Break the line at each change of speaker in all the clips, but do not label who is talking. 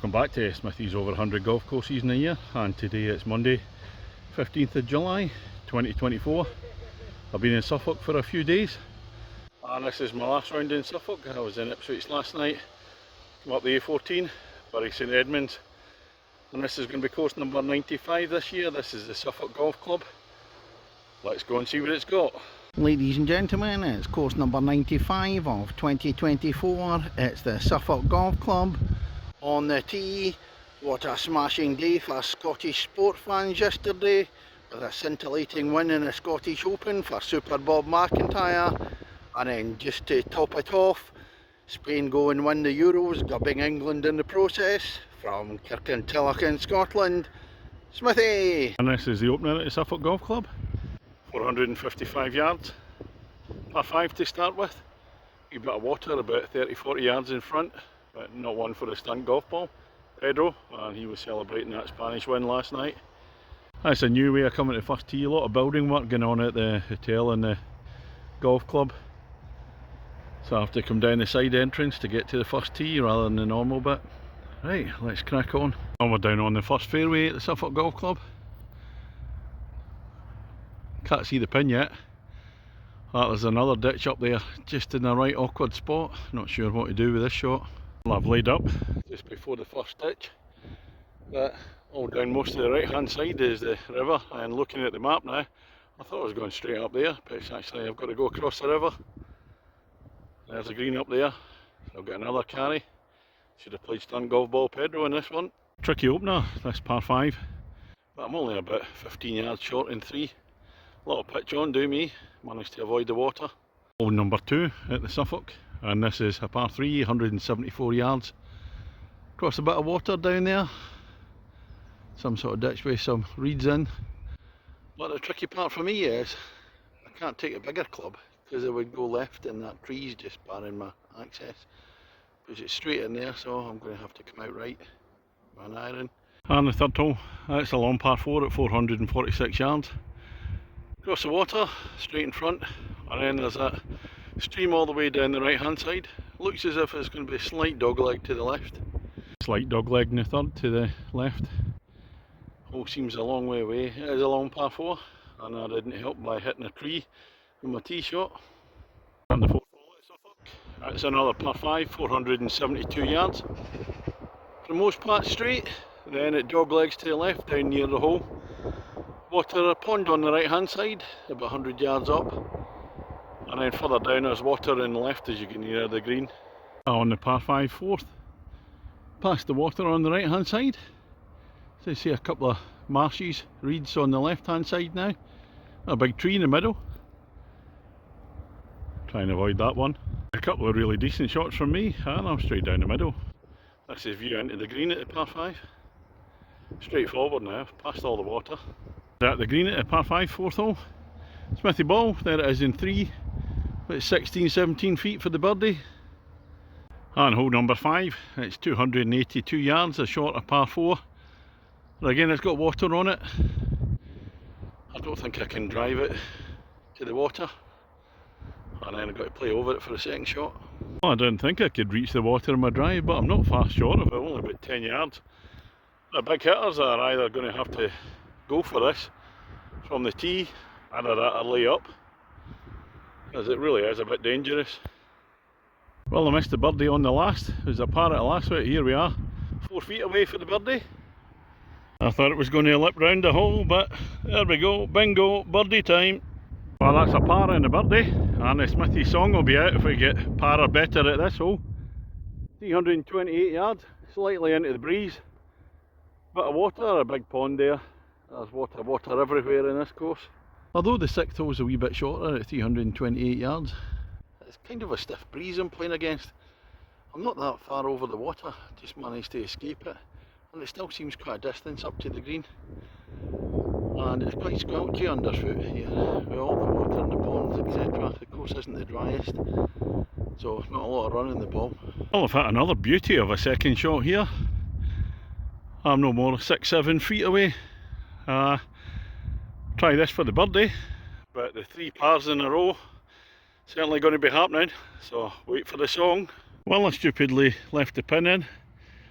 Welcome back to Smithy's over 100 golf courses in a year, and today it's Monday 15th of July 2024. I've been in Suffolk for a few days and this is my last round in Suffolk. I was in Ipswich last night, come up the A14, Bury St Edmunds, and this is going to be course number 95 this year. This is the Suffolk Golf Club. Let's go and see what it's got.
Ladies and gentlemen, it's course number 95 of 2024. It's the Suffolk Golf Club. On the tee, what a smashing day for Scottish sport fans yesterday, with a scintillating win in the Scottish Open for Super Bob McIntyre. And then just to top it off, Spain go and win the Euros, gubbing England in the process. From Kirkintilloch in Scotland, Smithy!
And this is the opener at the Suffolk Golf Club. 455 yards, par 5 to start with. A bit of water about 30-40 yards in front, but not one for the stunt golf ball. Pedro, and he was celebrating that Spanish win last night. That's a new way of coming to first tee. A lot of building work going on at the hotel and the golf club, so I have to come down the side entrance to get to the first tee rather than the normal bit. Right, let's crack on. And we're down on the first fairway at the Suffolk Golf Club. Can't see the pin yet. There's another ditch up there just in the right awkward spot. Not sure what to do with this shot. Well, I've laid up just before the first ditch, but all down most of the right hand side is the river, and looking at the map now I thought I was going straight up there, but it's actually I've got to go across the river. There's a green up there, so I've got another carry. Should have played stunt golf ball Pedro in this one. Tricky opener, this par 5, but I'm only about 15 yards short in 3. A lot of pitch on, do me. Managed to avoid the water. Hole number 2 at the Suffolk, and this is a par 3, 174 yards. Across a bit of water down there. Some sort of ditch with some reeds in. But the tricky part for me is I can't take a bigger club because it would go left and that tree's just barring my access. Because it's straight in there, so I'm going to have to come out right with an iron. And the third hole, that's a long par 4 at 446 yards. Across the water, straight in front, and then there's that stream all the way down the right hand side. Looks as if it's going to be a slight dogleg to the left. Slight dogleg in the third to the left. Hole seems a long way away. It is a long par 4, and I didn't help by hitting a tree with my tee shot. And the fourth hole at Suffolk, it's another par 5, 472 yards. For the most part straight, then it doglegs to the left down near the hole. Water, a pond on the right hand side, about 100 yards up, and then further down there's water in the left as you get near the green. On the par 5 fourth, past the water on the right hand side, so you see a couple of marshes, reeds on the left hand side now, a big tree in the middle. Try and avoid that one. A couple of really decent shots from me, and I'm straight down the middle. This is view into the green at the par 5. Straight forward now, past all the water. At the green at the par 5 fourth hole, Smithy ball, there it is in 3, about 16-17 feet for the birdie. And hole number 5, it's 282 yards, a shorter par 4, but again it's got water on it. I don't think I can drive it to the water, and then I've got to play over it for a second shot. Well, I didn't think I could reach the water in my drive, but I'm not far short of it, only about 10 yards. The big hitters are either going to have to go for this from the tee, either that or lay up, as it really is a bit dangerous. Well, I missed the birdie on the last. It was a par at the last, but here we are, 4 feet away for the birdie. I thought it was going to lip round the hole, but there we go, bingo, birdie time. Well, that's a par and a birdie, and the Smithy song will be out if we get par or better at this hole. 328 yards, slightly into the breeze. Bit of water, a big pond there. There's water everywhere in this course. Although the sixth hole is a wee bit shorter at 328 yards. It's kind of a stiff breeze I'm playing against. I'm not that far over the water, just managed to escape it. And it still seems quite a distance up to the green. And it's quite squelchy underfoot here, with all the water in the ponds, etc. The course isn't the driest, so not a lot of run in the ball. Well, I've hit another beauty of a second shot here. I'm no more 6-7 feet away. Try this for the birdie, but the 3 pars in a row certainly going to be happening, so wait for the song. Well, I stupidly left the pin in,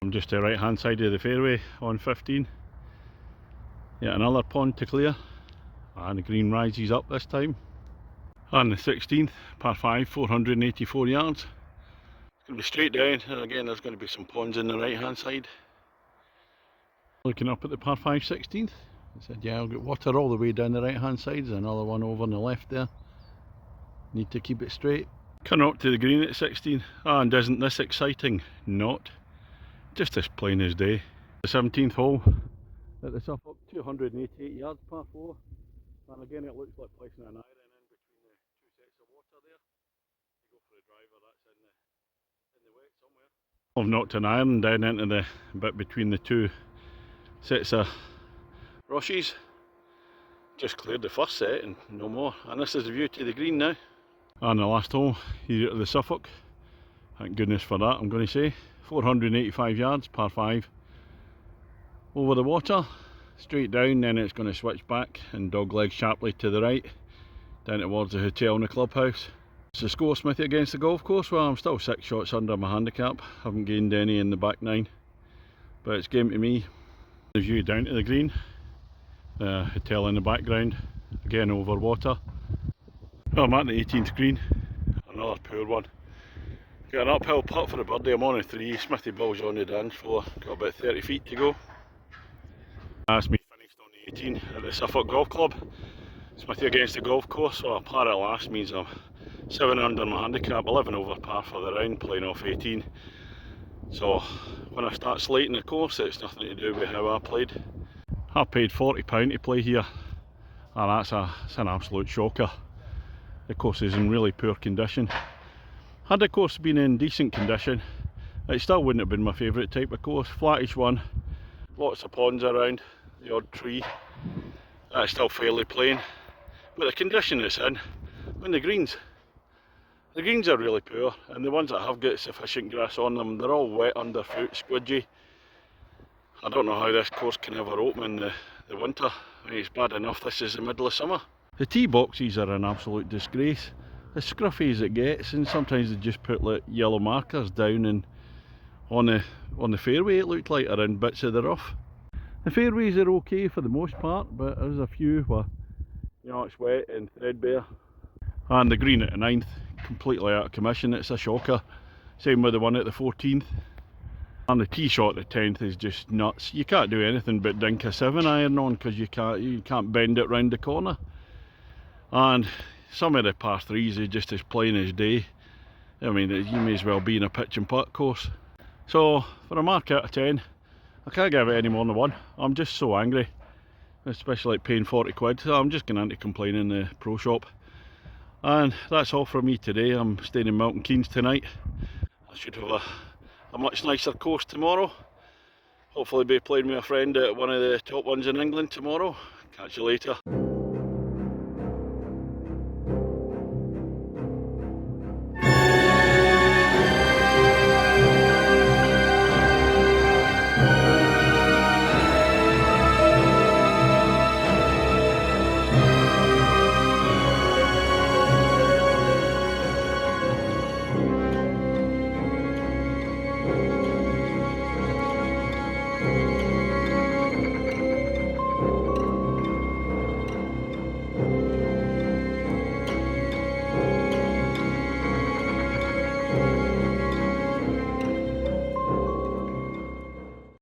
I'm just to the right hand side of the fairway on 15. Yet another pond to clear, and the green rises up this time. On the 16th, par 5, 484 yards. It's going to be straight down, and again there's going to be some ponds in the right hand side. Looking up at the par 5 16th, I said yeah, I'll get water all the way down the right hand side. There's another one over on the left there. Need to keep it straight. Coming up to the green at 16, and isn't this exciting? Not. Just as plain as day. The 17th hole at the Suffolk, 288 yards, par 4. And again it looks like placing an iron in between the two sets of water there. You go for a driver, that's in the wet somewhere. I've knocked an iron down into the bit between the two sets of rushes. Just cleared the first set and no more. And this is the view to the green now. And the last hole here at the Suffolk. Thank goodness for that, I'm going to say. 485 yards, par 5. Over the water, straight down, then it's going to switch back and dogleg sharply to the right, down towards the hotel and the clubhouse. It's the score, Smithy against the golf course. Well, I'm still 6 shots under my handicap, haven't gained any in the back 9. But it's game to me. The view down to the green, the hotel in the background, again over water. Well, I'm at the 18th green, another poor one. Got an uphill putt for the birdie, I'm on a 3, Smithy ball's on the dance floor, got about 30 feet to go. That's me finished on the 18 at the Suffolk Golf Club. Smithy against the golf course, so a par at last means I'm 7 under my handicap, 11 over par for the round, playing off 18. So when I start slating the course, it's nothing to do with how I played. I paid £40 to play here, and it's an absolute shocker. The course is in really poor condition. Had the course been in decent condition, it still wouldn't have been my favourite type of course. Flattish one, lots of ponds around, the odd tree. That's still fairly plain. But the condition it's in, and the greens are really poor, and the ones that have got sufficient grass on them, they're all wet underfoot, squidgy. I don't know how this course can ever open in the winter. I mean, it's bad enough this is the middle of summer. The tee boxes are an absolute disgrace. As scruffy as it gets, and sometimes they just put like yellow markers down and on the fairway, it looked like, or in bits of the rough. The fairways are okay for the most part, but there's a few where, you know, it's wet and threadbare. And the green at the 9th, completely out of commission, it's a shocker. Same with the one at the 14th. And the tee shot at the 10th is just nuts. You can't do anything but dink a 7 iron on, because you can't bend it round the corner. And some of the par 3s are just as plain as day. I mean, you may as well be in a pitch and putt course. So for a mark out of 10, I can't give it any more than 1. I'm just so angry, especially like paying 40 quid. So I'm just going in to complain in the pro shop. And that's all from me today. I'm staying in Milton Keynes tonight. I should have a much nicer course tomorrow. Hopefully be playing with a friend at one of the top ones in England tomorrow. Catch you later.